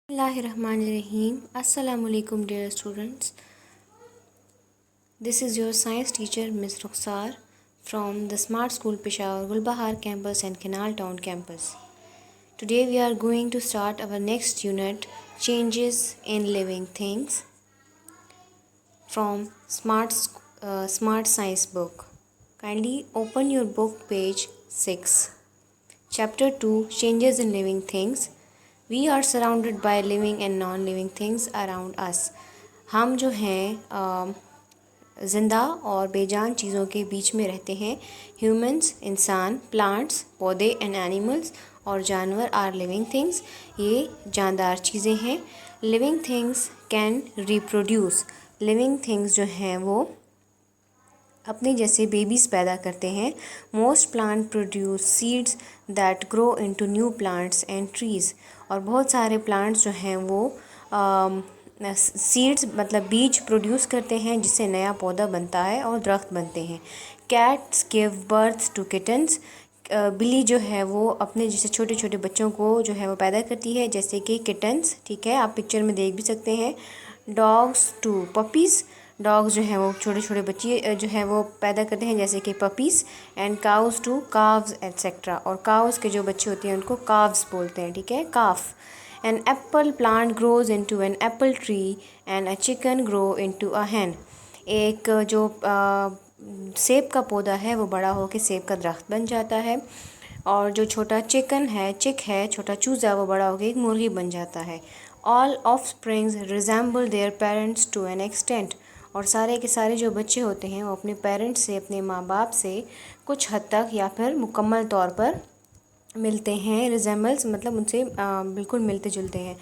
Bismillahirrahmanirrahim. Assalamu alaikum dear students. This is your science teacher Ms. Rukhsar from the Smart School Peshawar Gulbahar campus and Canal Town campus. Today we are going to start our next unit, Changes in Living Things, from Smart Science book. Kindly open your book page 6. Chapter 2, Changes in Living Things. We are surrounded by living and non-living things around us. हम जो हैं ज़िंदा और बेजान चीज़ों के बीच में रहते हैं. ह्यूमंस इंसान, प्लांट्स पौधे एंड एनिमल्स और जानवर आर लिविंग थिंग्स. ये जानदार चीज़ें हैं. Living things can reproduce. Living things जो हैं वो अपने जैसे बेबीज़ पैदा करते हैं. Most plant produce seeds that grow into new plants and trees. और बहुत सारे प्लांट्स जो हैं वो सीड्स मतलब बीज प्रोड्यूस करते हैं जिससे नया पौधा बनता है और दरख्त बनते हैं. Cats give birth to kittens. बिल्ली जो है वो अपने जैसे छोटे छोटे बच्चों को जो है वो पैदा करती है जैसे कि किटन्स. ठीक है, आप पिक्चर में देख भी सकते हैं. Dogs to puppies. डॉग्स जो हैं वो छोटे छोटे बच्चे जो हैं वो पैदा करते हैं जैसे कि puppies. And cows to calves etcetera. और काउस के जो बच्चे होते हैं उनको काव्स बोलते हैं. ठीक है, calf. An apple plant grows into an apple tree and a chicken grow into a hen. एक जो सेब का पौधा है वो बड़ा होकर सेब का दरख्त बन जाता है. और जो छोटा चिक है छोटा चूज़ा, वो बड़ा होकर एक मुर्गी बन जाता है. All offsprings resemble their parents to an extent. और सारे के सारे जो बच्चे होते हैं वो अपने पेरेंट्स से, अपने माँ बाप से कुछ हद तक या फिर मुकम्मल तौर पर मिलते हैं. रिजेंबल्स मतलब उनसे बिल्कुल मिलते जुलते हैं.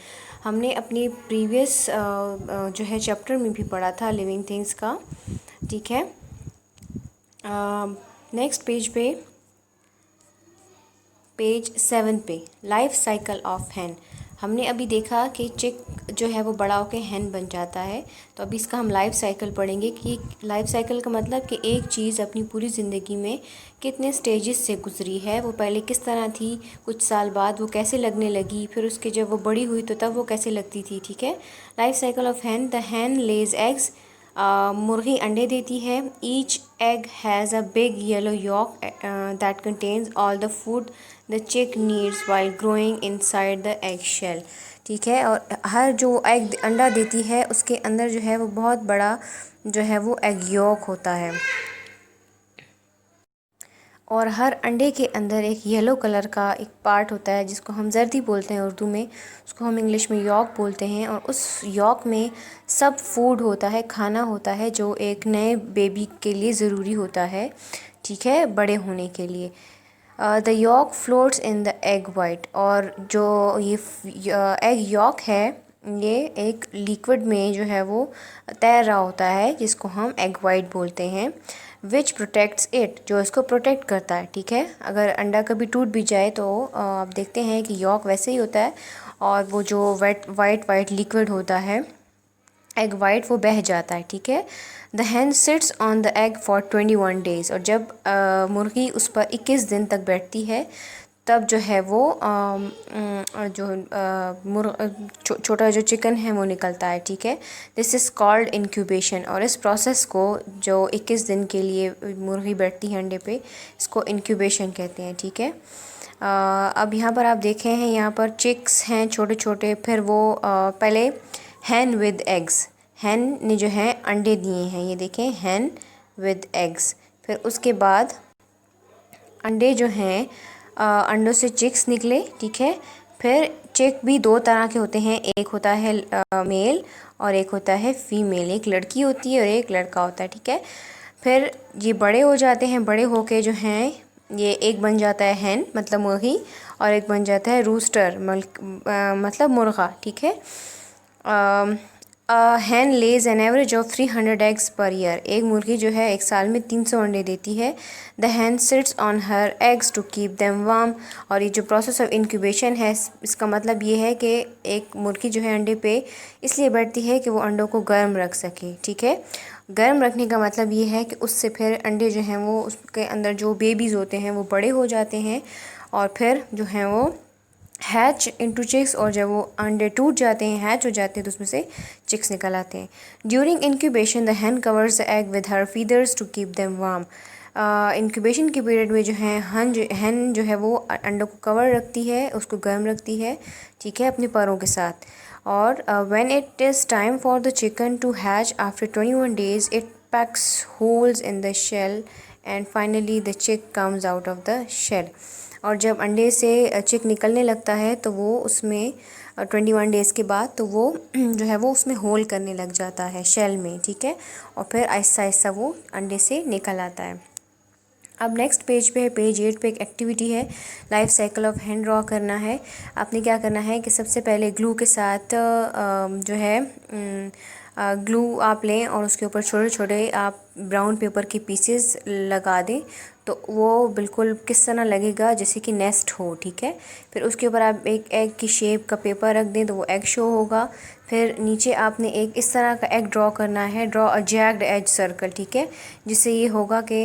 हमने अपनी प्रीवियस जो है चैप्टर में भी पढ़ा था लिविंग थिंग्स का. ठीक है, नेक्स्ट पेज 7 पे लाइफ साइकिल ऑफ हैन. हमने अभी देखा कि चिक जो है वो बड़ा होकर हैन बन जाता है. तो अभी इसका हम लाइफ साइकिल पढ़ेंगे कि लाइफ साइकिल का मतलब कि एक चीज़ अपनी पूरी ज़िंदगी में कितने स्टेजेस से गुजरी है. वो पहले किस तरह थी, कुछ साल बाद वो कैसे लगने लगी, फिर उसके जब वो बड़ी हुई तो तब वो कैसे लगती थी. ठीक है, life cycle of hen. The hen lays eggs. मुर्गी अंडे देती है. Each egg has a big yellow yolk that contains all the food the chick needs while growing inside the egg shell. ठीक है, और हर जो एग अंडा देती है उसके अंदर जो है वो बहुत बड़ा जो है वो एग यॉक होता है. और हर अंडे के अंदर एक येलो कलर का एक पार्ट होता है जिसको हम जर्दी बोलते हैं उर्दू में, उसको हम इंग्लिश में यॉक बोलते हैं. और उस यॉक में सब फूड होता है, खाना होता है जो एक नए बेबी के लिए ज़रूरी होता है. ठीक है, बड़े होने के लिए. The yolk floats in the egg white. और जो ये एग यॉक है ये एक लिक्विड में जो है वो तैर रहा होता है जिसको हम एग वाइट बोलते हैं. विच प्रोटेक्ट्स इट. जो इसको प्रोटेक्ट करता है. ठीक है, अगर अंडा कभी टूट भी जाए तो आप देखते हैं कि यॉक वैसे ही होता है और वो जो वाइट लिक्विड होता है एग वाइट वो बह जाता है. ठीक है. The hen sits on the egg for 21 days. और जब मुर्गी उस पर 21 दिन तक बैठती है तब जो है वो छोटा जो चिकन है वो निकलता है. ठीक है, दिस इज़ कॉल्ड इंक्यूबेशन. और इस प्रोसेस को जो 21 दिन के लिए मुर्गी बैठती है अंडे पे, इसको इंक्यूबेशन कहते हैं. ठीक है, अब यहाँ पर आप देखें हैं यहाँ पर चिक्स हैं छोटे छोटे. फिर वो पहले हैन विद एग्स. हैन ने जो है अंडे दिए हैं, ये देखें हैन विद एग्स. फिर उसके बाद अंडे जो हैं अंडों से चिक्स निकले. ठीक है, फिर चिक भी दो तरह के होते हैं, एक होता है मेल और एक होता है फीमेल. एक लड़की होती है और एक लड़का होता है. ठीक है, फिर ये बड़े हो जाते हैं. बड़े होके जो हैं ये एक बन जाता है हैन मतलब मुर्गी और एक बन जाता है रूस्टर मतलब मुर्गा. ठीक है, hen lays an average of 300 eggs per year. एक मुर्गी जो है एक साल में 300 अंडे देती है. The hen sits on her eggs to keep them warm. और ये जो प्रोसेस ऑफ इंक्यूबेशन है इसका मतलब ये है कि एक मुर्गी जो है अंडे पे इसलिए बैठती है कि वो अंडों को गर्म रख सके. ठीक है, गर्म रखने का मतलब ये है कि उससे फिर अंडे जो हैं वो उसके अंदर जो बेबीज़ होते हैं वो बड़े हो जाते हैं और फिर जो हैं वो हैच इनटू चिक्स, और जब वो अंडे टूट जाते हैं, हैच हो जाते हैं, तो उसमें से चिक्स निकल आते हैं। During incubation the hen covers the egg with her feathers to keep them warm. Incubation के पीरियड में जो है हैन जो है वो अंडों को कवर रखती है, उसको गर्म रखती है, ठीक है, अपने परों के साथ। और when it is time for the chicken to hatch after 21 days it pecks holes in the shell and finally the chick comes out of the shell. और जब अंडे से चिक निकलने लगता है तो वो उसमें 21 डेज़ के बाद तो वो जो है वो उसमें होल करने लग जाता है शेल में, ठीक है, और फिर आहिस्ता आहिस्ता वो अंडे से निकल आता है। अब नेक्स्ट पेज पे है, पेज 8 पे एक एक्टिविटी है, life cycle of hen draw करना है। आपने क्या करना है कि सबसे पहले ग्लू के साथ जो है ग्लू आप लें और उसके ऊपर छोटे छोटे आप ब्राउन पेपर के पीसेस लगा दें, तो वो बिल्कुल किस तरह लगेगा जैसे कि नेस्ट हो, ठीक है। फिर उसके ऊपर आप एक एग की शेप का पेपर रख दें तो वो एग शो होगा। फिर नीचे आपने एक इस तरह का एग ड्रॉ करना है, ड्रॉ अ जैग्ड एज सर्कल, ठीक है, जिससे ये होगा कि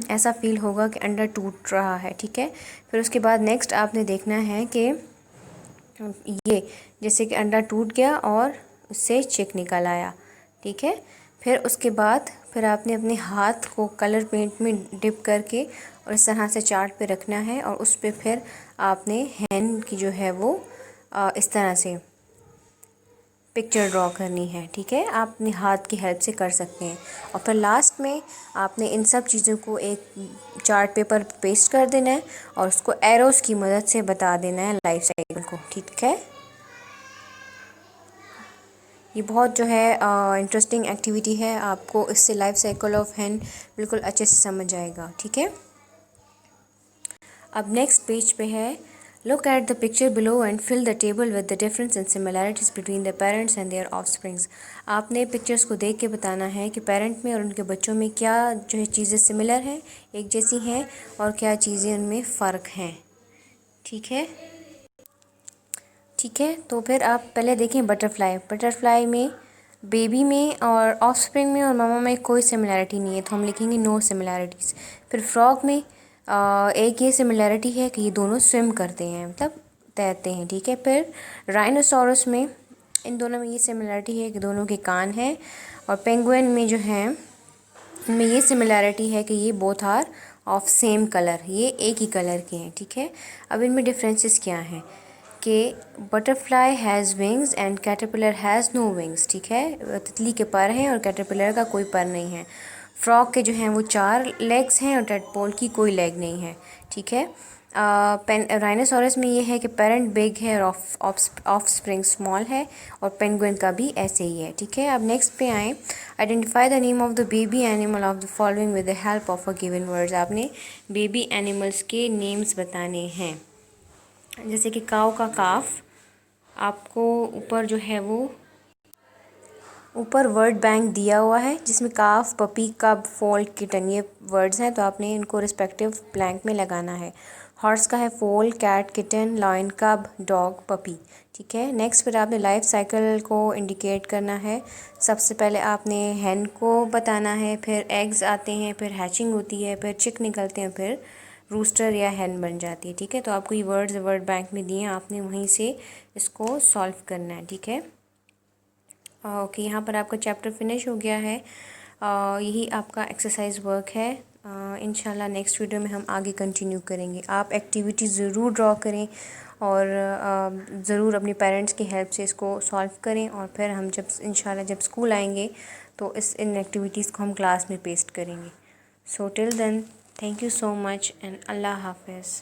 ऐसा फील होगा कि अंडा टूट रहा है, ठीक है। फिर उसके बाद नेक्स्ट आपने देखना है कि ये जैसे कि अंडा टूट गया और उससे चिक निकल आया, ठीक है। फिर उसके बाद फिर आपने अपने हाथ को कलर पेंट में डिप करके और इस तरह से चार्ट पे रखना है, और उस पे फिर आपने हैन की जो है वो इस तरह से पिक्चर ड्रॉ करनी है, ठीक है। आप अपने हाथ की हेल्प से कर सकते हैं। और फिर लास्ट में आपने इन सब चीज़ों को एक चार्ट पेपर पे पेस्ट कर देना है और उसको एरोस की मदद से बता देना है लाइफ साइकिल को, ठीक है। ये बहुत जो है इंटरेस्टिंग एक्टिविटी है, आपको इससे लाइफ साइकिल ऑफ हैन बिल्कुल अच्छे से समझ आएगा, ठीक है। अब नेक्स्ट पेज पे है, look at the picture below and fill the table with the difference and similarities between the parents and their offsprings. आपने पिक्चर्स को देख के बताना है कि पेरेंट में और उनके बच्चों में क्या जो है चीज़ें सिमिलर हैं, एक जैसी हैं, और क्या चीज़ें उनमें फ़र्क हैं, ठीक है। ठीक है, तो फिर आप पहले देखें बटरफ्लाई में बेबी में और ऑफस्प्रिंग में और मामा में कोई सिमिलैरिटी नहीं है, तो हम लिखेंगे नो सिमिलैरिटीज़। फिर फ्रॉग में एक ये सिमिलैरिटी है कि ये दोनों स्विम करते हैं, मतलब तैरते हैं, ठीक है। फिर राइनोसोरस में इन दोनों में ये सिमिलैरिटी है कि दोनों के कान हैं। और पेंगुइन में जो है इनमें ये सिमिलैरिटी है कि ये both are of same colour, ये एक ही कलर के हैं, ठीक है। अब इनमें डिफरेंसेस क्या हैं कि butterfly has wings and caterpillar has no wings, ठीक है, तितली के पर हैं और कैटरपिलर का कोई पर नहीं है। फ्रॉग के जो हैं वो 4 लेग्स हैं और टैडपोल की कोई लेग नहीं है, ठीक है। राइनोसोरस में ये है कि पेरेंट बिग है और ऑफ स्प्रिंग स्मॉल है, और पेंगुइन का भी ऐसे ही है, ठीक है। अब नेक्स्ट पे आएँ, identify the name of the baby animal of the following with the help of a given words. आपने बेबी एनिमल्स के नेम्स बताने हैं, जैसे कि काऊ का काफ, आपको ऊपर जो है वो ऊपर वर्ड बैंक दिया हुआ है जिसमें काफ, पपी, कब, फोल, किटन ये वर्ड्स हैं, तो आपने इनको रिस्पेक्टिव ब्लैंक में लगाना है। हॉर्स का है फोल, कैट, किटन, लॉयन, कब, डॉग, पपी, ठीक है। नेक्स्ट फिर आपने लाइफ साइकिल को इंडिकेट करना है। सबसे पहले आपने हैन को बताना है, फिर एग्स आते हैं, फिर हैचिंग होती है, फिर चिक निकलते हैं, फिर रूस्टर या हैन बन जाती है, ठीक है। तो आपको ये वर्ड्स वर्ड बैंक में दिए हैं, आपने वहीं से इसको सॉल्व करना है, ठीक है। ओके, यहाँ पर आपका चैप्टर फिनिश हो गया है। यही आपका एक्सरसाइज वर्क है। इंशाल्लाह नेक्स्ट वीडियो में हम आगे कंटिन्यू करेंगे। आप एक्टिविटी ज़रूर ड्रॉ करें और ज़रूर अपने पेरेंट्स की हेल्प से इसको सॉल्व करें, और फिर हम जब इंशाल्लाह जब स्कूल आएंगे तो इन एक्टिविटीज़ को हम क्लास में पेस्ट करेंगे। So till then, thank you so much and अल्लाह हाफिज़।